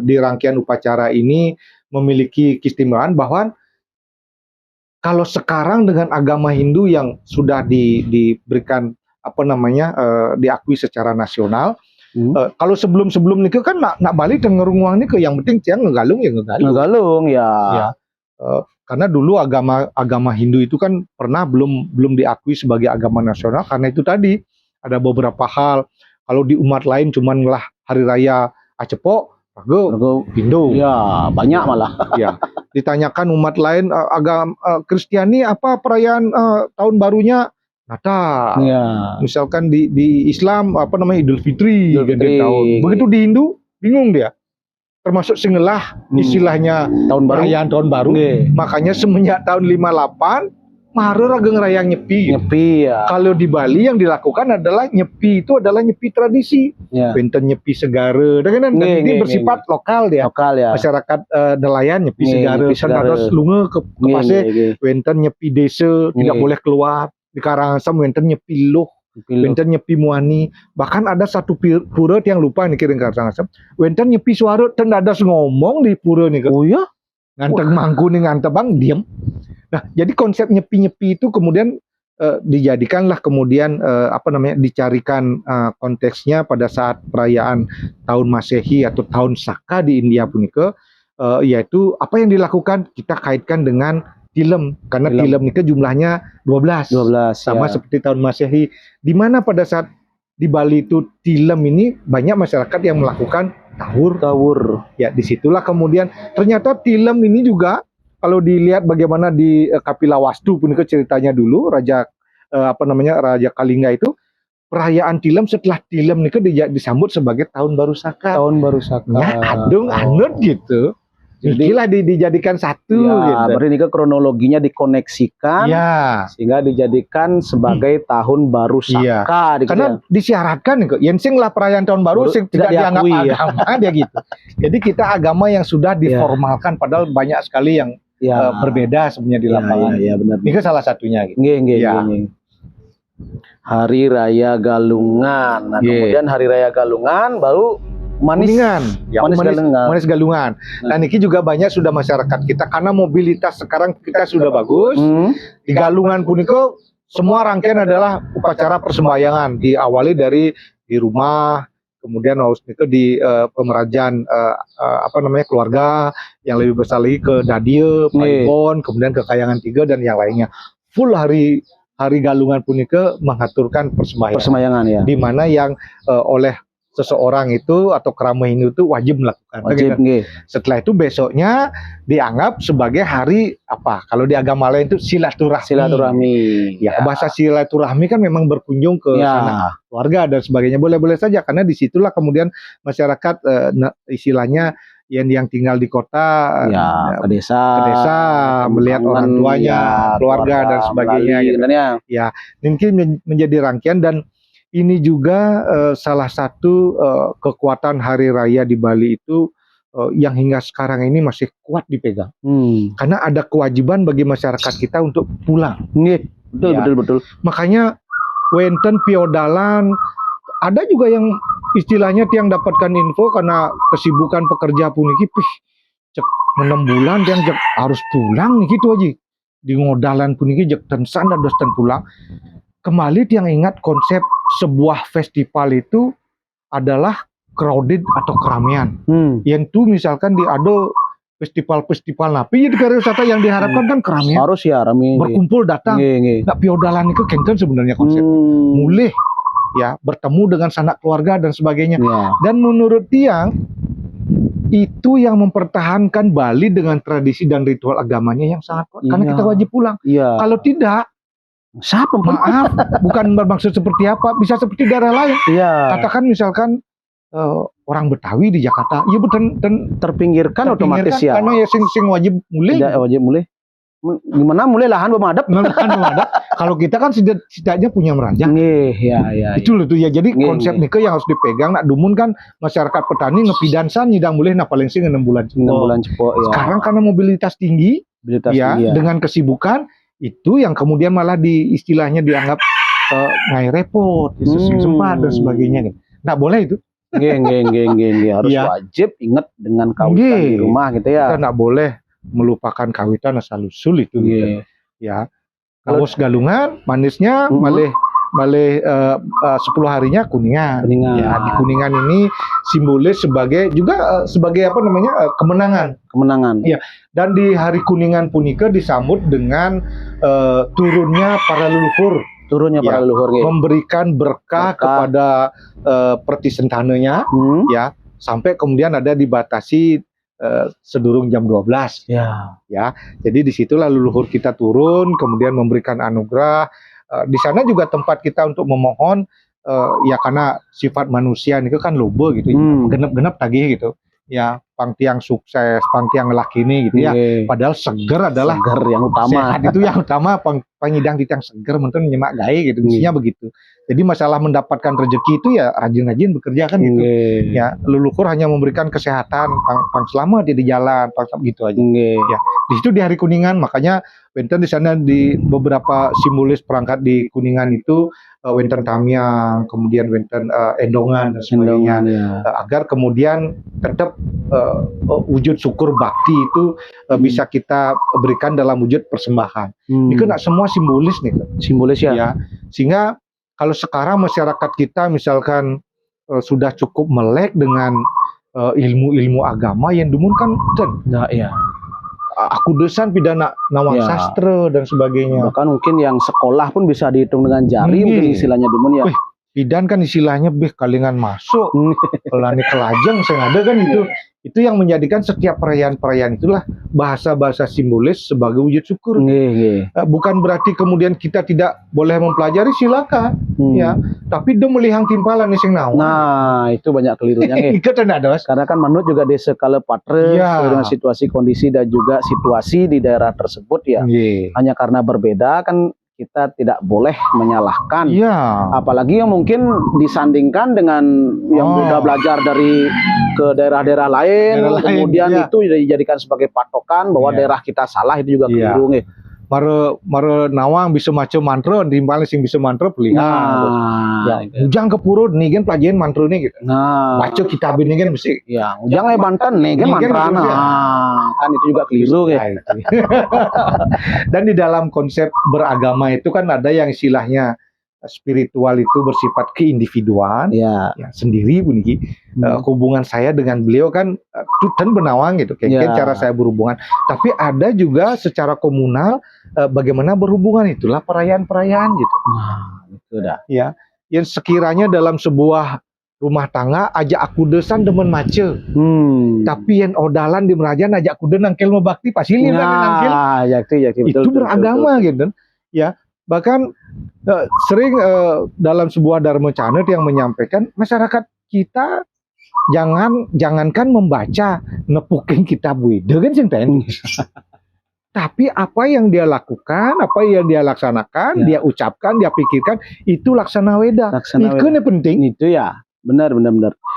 di rangkaian upacara ini memiliki keistimewaan bahwa kalau sekarang dengan agama Hindu yang sudah diberikan diakui secara nasional. Kalau sebelum nikah kan nak balik dan ngerunguang nikah, yang penting tiang ngegalung ya ngegalung. Karena dulu agama Hindu itu kan pernah belum diakui sebagai agama nasional karena itu tadi ada beberapa hal. Kalau di umat lain cuman lah hari raya Acepok, Rago, Hindu. Ya, banyak malah. Ya. Ditanyakan umat lain agama Kristiani apa perayaan tahun barunya Natal. Misalkan di Islam Idul Fitri. Tahun. Begitu di Hindu bingung dia. Termasuk singelah istilahnya perayaan tahun baru. Makanya semenjak tahun 58 Maret agak ngerayang nyepi. Kalau di Bali yang dilakukan adalah nyepi itu adalah nyepi tradisi. Benten nyepi segara. Dan ini bersifat lokal dia. Masyarakat nelayan nyepi segara. Terus lunga ke pasir. Benten nyepi desa tidak boleh keluar. Di Karangsem wenten nyepi loh, wenten nyepi muani, bahkan ada satu pura yang lupa nih kiring Karangsem, wenten nyepi suara dan ada ngomong di pura nih. Oh ya, nganteng mangku nih nganteng bang diem. Nah jadi konsep nyepi itu kemudian dijadikanlah kemudian dicarikan konteksnya pada saat perayaan tahun Masehi atau tahun Saka di India punika, yaitu apa yang dilakukan kita kaitkan dengan tilem, karena tilem itu jumlahnya 12 sama seperti tahun Masehi, di mana pada saat di Bali itu tilem ini banyak masyarakat yang melakukan tawur. Ya, disitulah kemudian ternyata tilem ini juga kalau dilihat bagaimana di Kapilawastu pun itu ceritanya dulu Raja Raja Kalingga itu perayaan tilem, setelah tilem itu disambut sebagai tahun baru Saka. Tahun baru Saka. Ya, adung anut gitu. Inilah dijadikan satu ya, gitu. berarti ini kronologinya dikoneksikan Ya. sehingga dijadikan sebagai tahun baru Iya. Saka gitu Karena ya. disyaratkan kok, yen sing lah perayaan tahun baru Baru sing tidak tidak dianggap diakui, ya. agama dia gitu. Jadi kita agama yang sudah diformalkan padahal banyak sekali yang Ya. berbeda sebenarnya di lapangan. Ya, benar. Ini kan salah satunya gitu. Nggih. Ya. Hari Raya Galungan. Nah, Iya. kemudian Hari Raya Galungan baru Kuningan, ya, Manis Galungan. Manis Galungan. Dan ini juga banyak sudah masyarakat kita karena mobilitas sekarang kita sudah bagus. Di Galungan punika semua rangkaian adalah upacara persembahyangan, diawali dari di rumah, kemudian harus itu di pemerajaan keluarga, yang lebih besar lagi ke Dadie, Paipon, kemudian ke Kayangan 3 dan yang lainnya. Full hari Galungan punika mengaturkan persembahyangan ya. di mana yang oleh seseorang itu atau keramah ini itu wajib melakukan. Wajib, setelah itu besoknya dianggap sebagai hari apa? Kalau di agama lain itu silaturahmi. Ya, bahasa silaturahmi kan memang berkunjung ke sana, keluarga dan sebagainya. Boleh-boleh saja karena disitulah kemudian masyarakat istilahnya yang tinggal di kota ke desa melihat orang tuanya, keluarga dan sebagainya gitu. Ya, mungkin menjadi rangkaian dan ini juga salah satu kekuatan hari raya di Bali itu yang hingga sekarang ini masih kuat dipegang. Karena ada kewajiban bagi masyarakat kita untuk pulang. Betul. Makanya wenten piodalan, ada juga yang istilahnya tiang dapatkan info karena kesibukan pekerja puniki, cek 6 bulan tiang harus pulang nih gitu aja. Di ngodalan puniki jek tensan dan dosen pulang. Kembali tiang ingat konsep sebuah festival itu adalah crowded atau keramaian. Yang itu misalkan ada festival-festival napi di wisata yang diharapkan kan keramaian. Harus ya rame. Berkumpul datang. Nah, piodalan itu kengken sebenarnya konsep. Mulih ya bertemu dengan sanak keluarga dan sebagainya. Dan menurut tiang itu yang mempertahankan Bali dengan tradisi dan ritual agamanya yang sangat kuat. Karena kita wajib pulang. Kalau tidak, maaf, bukan bermaksud seperti apa, bisa seperti daerah lain. Katakan misalkan orang Betawi di Jakarta, ya betul terpinggirkan otomatis ya. Karena ya sing wajib mulai. Tidak wajib mulai. Gimana mulai lahan pemadap? Kalau kita kan setidaknya punya meranjang. Itu loh tuh ya. Jadi konsep nike yang harus dipegang. Nak dumun kan masyarakat petani ngepidansan nyidang mulai paling sing 6 bulan cepo. Sekarang karena mobilitas tinggi, dengan kesibukan itu yang kemudian malah istilahnya dianggap ngai repot, sesing sempat dan sebagainya. Nggak boleh itu. Harus wajib ingat dengan kawitan di rumah gitu ya. Kita nggak boleh melupakan kawitan asal usul itu. Gitu. Ya. Kalau Galungan manisnya malih 10 harinya Kuningan. Ya, di Kuningan ini simbolis sebagai kemenangan. Ya. Dan di hari Kuningan punika disambut dengan turunnya para leluhur. Memberikan berkah kepada pertisentanenya, ya, sampai kemudian ada dibatasi sedurung jam 12. Ya, jadi disitulah leluhur kita turun, kemudian memberikan anugerah. Di sana juga tempat kita untuk memohon, ya karena sifat manusia itu kan loba gitu, genep-genep tagih gitu. Ya, pangtiang sukses, pangtiang lakini gitu ya. Padahal seger adalah yang utama. Sehat itu yang utama, pangidang di tiang seger, mungkin nyemak gae gitu. Mestinya begitu. Jadi masalah mendapatkan rezeki itu ya rajin-rajin bekerja kan gitu. Ya, leluhur hanya memberikan kesehatan, pang selamat di jalan, pang gitu aja. Ya, di situ di hari Kuningan, makanya wenten di sana di beberapa simbolis perangkat di Kuningan itu wenten tamiang, kemudian wenten endongan dan sebagainya, agar kemudian tetap wujud syukur bakti itu bisa kita berikan dalam wujud persembahan. Ini kan semua simbolis nih. Simbolis ya. Sehingga kalau sekarang masyarakat kita misalkan sudah cukup melek dengan ilmu-ilmu agama yang dumun kan aku desan pidana nawang sastra dan sebagainya. Bahkan mungkin yang sekolah pun bisa dihitung dengan jari mungkin istilahnya dumun ya. Pidan kan istilahnya kalingan masuk. Pelani kelajeng saya ada kan itu. Itu yang menjadikan setiap perayaan-perayaan itulah bahasa-bahasa simbolis sebagai wujud syukur. Bukan berarti kemudian kita tidak boleh mempelajari, silakan ya, tapi do melihang timpalan sing naon. Nah, itu banyak kelirunya nggih. Karena kan manut juga di skala patre dengan situasi kondisi dan juga situasi di daerah tersebut ya. Hanya karena berbeda kan kita tidak boleh menyalahkan. Apalagi yang mungkin disandingkan dengan yang sudah belajar dari ke daerah-daerah lain, kemudian itu dijadikan sebagai patokan bahwa daerah kita salah, itu juga keliru. Mare nawang bisa maca mantra, timbal sing bisa mantra pelihan. Ujang ke purut nih kan pelajaran mantra nih gitu. Baca kitab ini kan mesti. Ujang Banten nih kan mantra. Kan itu juga keliru ya. Dan di dalam konsep beragama itu kan ada yang istilahnya spiritual itu bersifat keindividuan, sendiri bunyi. Hubungan saya dengan beliau kan dan benawang gitu, kayak cara saya berhubungan. Tapi ada juga secara komunal, bagaimana berhubungan, itulah perayaan-perayaan gitu. Itu dah. Ya, yang sekiranya dalam sebuah rumah tangga ajak aku desan demen mace, tapi yang odalan di merajan ajak aku den nangkel bakti pasti nangkel. Itu beragama gitu, ya. Bahkan sering dalam sebuah Dharma Channel yang menyampaikan masyarakat kita jangankan membaca nepukin kitab Weda kan sing tapi apa yang dia lakukan, apa yang dia laksanakan, dia ucapkan, dia pikirkan, itu laksana Weda. Itu yang penting. Itu ya. Benar.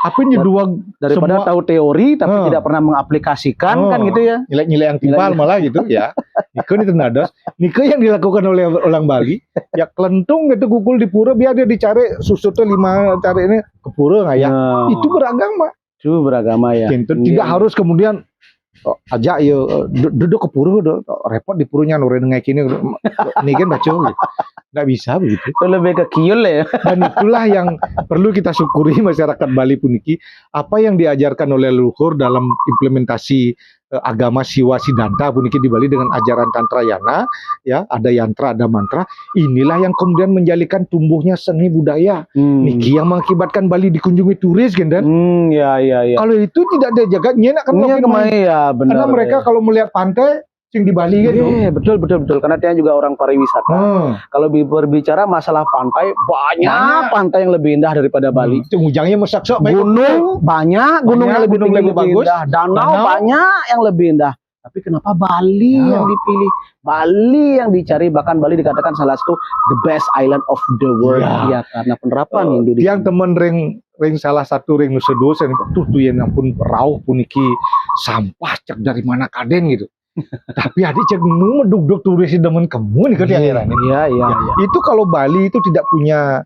Apa yang dua daripada tahu teori tapi tidak pernah mengaplikasikan kan gitu ya. Nilai-nilai yang timpal malah gitu ya. Itu nadas. Niko yang dilakukan oleh orang Bali, ya kelentung gitu kukul di pura biar dia dicari susutnya 5 cari ini ke pura nggak ya. Itu beragama. Itu beragama ya. Tidak harus kemudian aja ya duduk ke pura repot di purunya nurin kayak gini ini kan baca gitu. Nggak bisa begitu. Itu lebih ke kiul ya. Dan itulah yang perlu kita syukuri masyarakat Bali puniki, apa yang diajarkan oleh leluhur dalam implementasi agama Siwa Siddhanta puniki di Bali dengan ajaran Tantra Yana, ya, ada yantra, ada mantra. Inilah yang kemudian menjadikan tumbuhnya seni budaya. Niki yang mengakibatkan Bali dikunjungi turis kan dan. Kalau itu tidak dijaga nyenak kan karena mereka kalau melihat pantai sing di Bali gitu. Betul. Karena dia juga orang pariwisata. Kalau berbicara masalah pantai, banyak pantai yang lebih indah daripada Bali. Ujangnya mesak-sok. Gunung banyak, gunung yang lebih bagus. Danau banyak yang lebih indah. Tapi kenapa Bali yang dipilih? Bali yang dicari, bahkan Bali dikatakan salah satu the best island of the world. Ya, karena penerapan Hindu. Yang temen ring salah satu ring Nusa Dua, tuh yang ampun rauh puniki sampah cek dari mana kaden gitu. Tapi adik cek duduk turis demen kamu nih kan itu kalau Bali itu tidak punya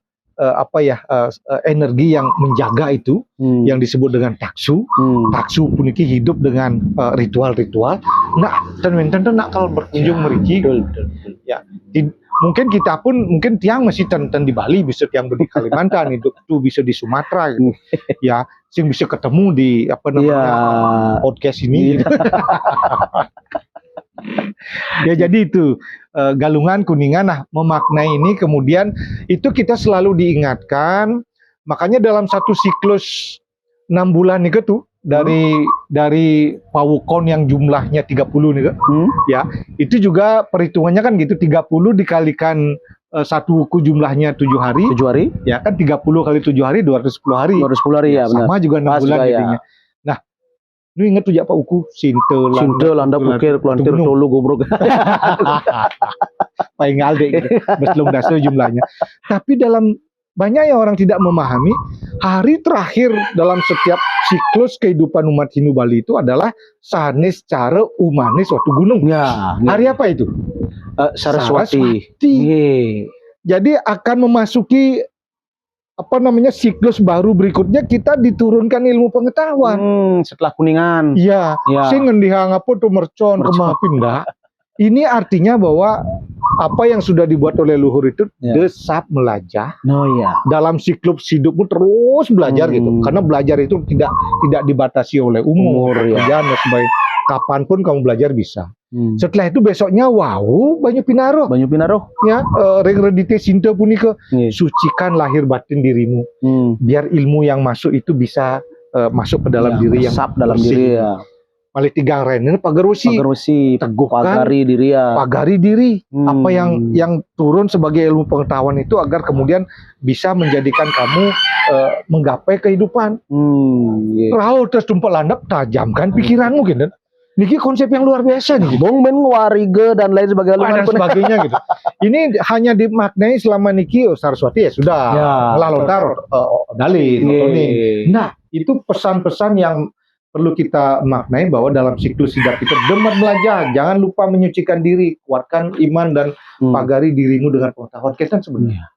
energi yang menjaga itu yang disebut dengan taksu. Taksu puniki hidup dengan ritual-ritual. Nah, tentu nak kalau berkunjung meriki. Ya, mungkin kita pun mungkin tiang masih ten di Bali, bisa tiang di Kalimantan, hidup tuh bisa di Sumatera gitu. Ya, sing bisa ketemu di podcast ini. Ya jadi itu Galungan Kuningan. Nah, memaknai ini kemudian itu kita selalu diingatkan, makanya dalam satu siklus 6 bulan nih tuh dari pawukon yang jumlahnya 30 nih ya, itu juga perhitungannya kan gitu, 30 dikalikan satu wuku jumlahnya 7 hari. Ya kan 30 kali 7 hari 210 hari. 210 hari ya, benar. Sama juga 6 bulan jadinya. Nah, lu inget tuh apa uku Sinte landa pukir kelantir tolu gobrok. Paling alde gitu. Beslung daso jumlahnya. Tapi dalam banyak yang orang tidak memahami, hari terakhir dalam setiap siklus kehidupan umat Hindu Bali itu adalah sanes cara umanis waktu gunung. Hari apa itu? Saraswati. Jadi akan memasuki siklus baru berikutnya, kita diturunkan ilmu pengetahuan. Setelah Kuningan. Iya. Sing ngendihang apa tuh mercon pindah. Ini artinya bahwa apa yang sudah dibuat oleh leluhur itu desap melajah. Dalam siklus hidupmu terus belajar gitu. Karena belajar itu tidak dibatasi oleh umur dan sebagainya. Kapanpun kamu belajar bisa. Setelah itu besoknya Banyu Pinaro. Ya, ring redite Sinta punika sucikan lahir batin dirimu. Biar ilmu yang masuk itu bisa masuk ke dalam Ya, diri yang resap dalam bersih. diri ya. Malik tigang rene pagarusi teguhkan, pagari diri ya. pagari diri apa yang turun sebagai ilmu pengetahuan itu agar kemudian bisa menjadikan kamu menggapai kehidupan. Yeah. Rau terus tumpah landap tajamkan pikiranmu gitu. Niki konsep yang luar biasa nih. Bong ben warige dan lain sebagainya. Dan sebagainya gitu. Ini hanya dimaknai selama niki Saraswati ya sudah. Lah lontar dalin nih. Nah, itu pesan-pesan yang perlu kita maknai bahwa dalam siklus hidup kita demar belajar, jangan lupa menyucikan diri, kuatkan iman dan pagari dirimu dengan pengetahuan. Kita sebenarnya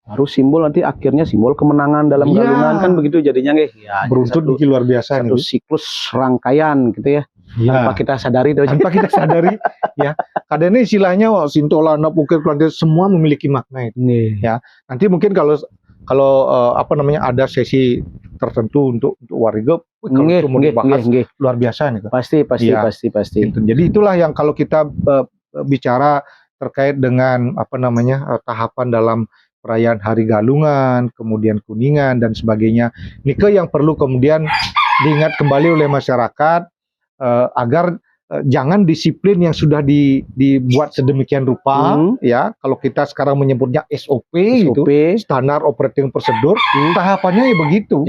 harus simbol nanti akhirnya simbol kemenangan dalam galungan kan begitu jadinya nggih. Ya, beruntun niki luar biasa satu nih. siklus rangkaian gitu ya. Tanpa kita sadari ya. Kadang ini istilahnya sintola napukir semua memiliki makna itu. Ya. Nanti mungkin kalau ada sesi tertentu untuk warga kalau mau dibahas luar biasa nih. Pasti. Gitu. Jadi itulah yang kalau kita bicara terkait dengan tahapan dalam perayaan Hari Galungan, kemudian Kuningan dan sebagainya. Nike yang perlu kemudian diingat kembali oleh masyarakat agar jangan disiplin yang sudah dibuat sedemikian rupa ya. Kalau kita sekarang menyebutnya SOP gitu, standar operating procedure, tahapannya ya begitu.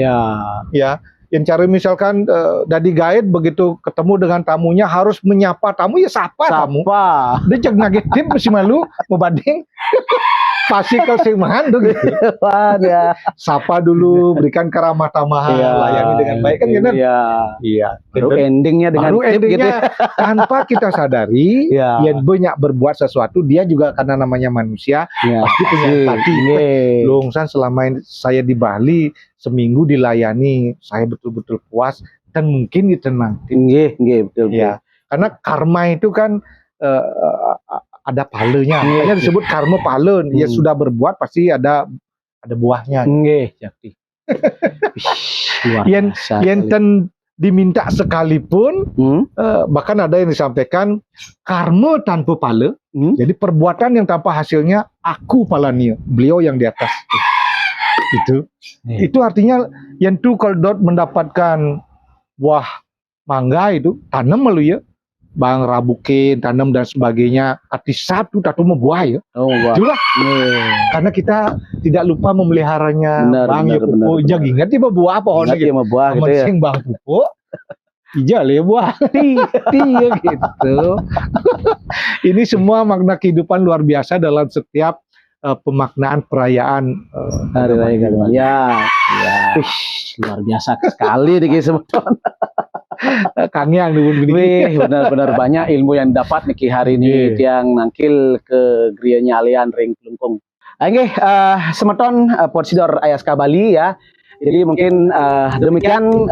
Ya. Yang cara misalkan dari guide begitu ketemu dengan tamunya harus menyapa tamu ya sapa. Tamu. Dia jangan ngagetin mesti malu mau banding. Pasti kau semahan tuh gitu. Sapa dulu, berikan keramah tamahan, layani dengan baik kan gitu. Iya. Baru endingnya dengan tip gitu. Tanpa kita sadari, yang banyak berbuat sesuatu, dia juga karena namanya manusia, pasti punya empati. Longsan selama saya di Bali, 1 minggu dilayani, saya betul-betul puas dan mungkin ditenangin. Betul. Ya, karena karma itu kan ada palenya, makanya disebut karma palen. Ya sudah berbuat pasti ada buahnya. Jadi. yang diminta sekalipun, bahkan ada yang disampaikan karma tanpa pala. Jadi perbuatan yang tanpa hasilnya aku palanya, beliau yang di atas. Itu artinya yang tu kalau dot mendapatkan buah mangga itu tanam melalui ya. Bang rabukin, tanam dan sebagainya. Arti satu mau buah ya. Itulah. Karena kita tidak lupa memeliharanya. Bang ya pupuk. Ingat tiba buah pohonnya gitu. Buah gitu ya. Bang pupuk. Ijal ya buah. Gitu. Ini semua makna kehidupan luar biasa dalam setiap pemaknaan perayaan Hari Raya Galungan. Ya. Luar biasa sekali nih sebetulnya. Kang yang benar-benar banyak ilmu yang dapat nih hari ini yang nangkil ke grianya alian ring kelungkung. Oke, semeton Porsidor Ayaska Bali ya. Jadi mungkin demikian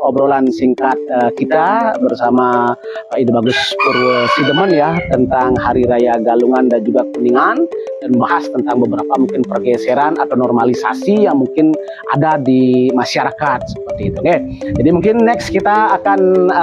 obrolan singkat kita bersama Pak Ide Bagus Purwosidemen ya tentang Hari Raya Galungan dan juga Kuningan, dan bahas tentang beberapa mungkin pergeseran atau normalisasi yang mungkin ada di masyarakat seperti itu. Oke. Jadi mungkin next kita akan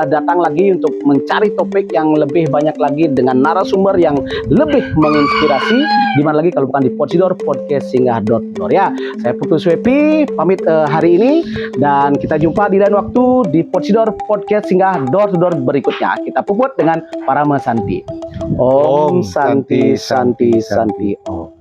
datang lagi untuk mencari topik yang lebih banyak lagi dengan narasumber yang lebih menginspirasi. Di mana lagi kalau bukan di Porsidor Podcast Singgah.door ya. Saya Putus Wepi pamit hari ini, dan kita jumpa di lain waktu di Porsidor Podcast Singgah.door berikutnya. Kita puput dengan para mesanti. Om Santi Santi Santi Om.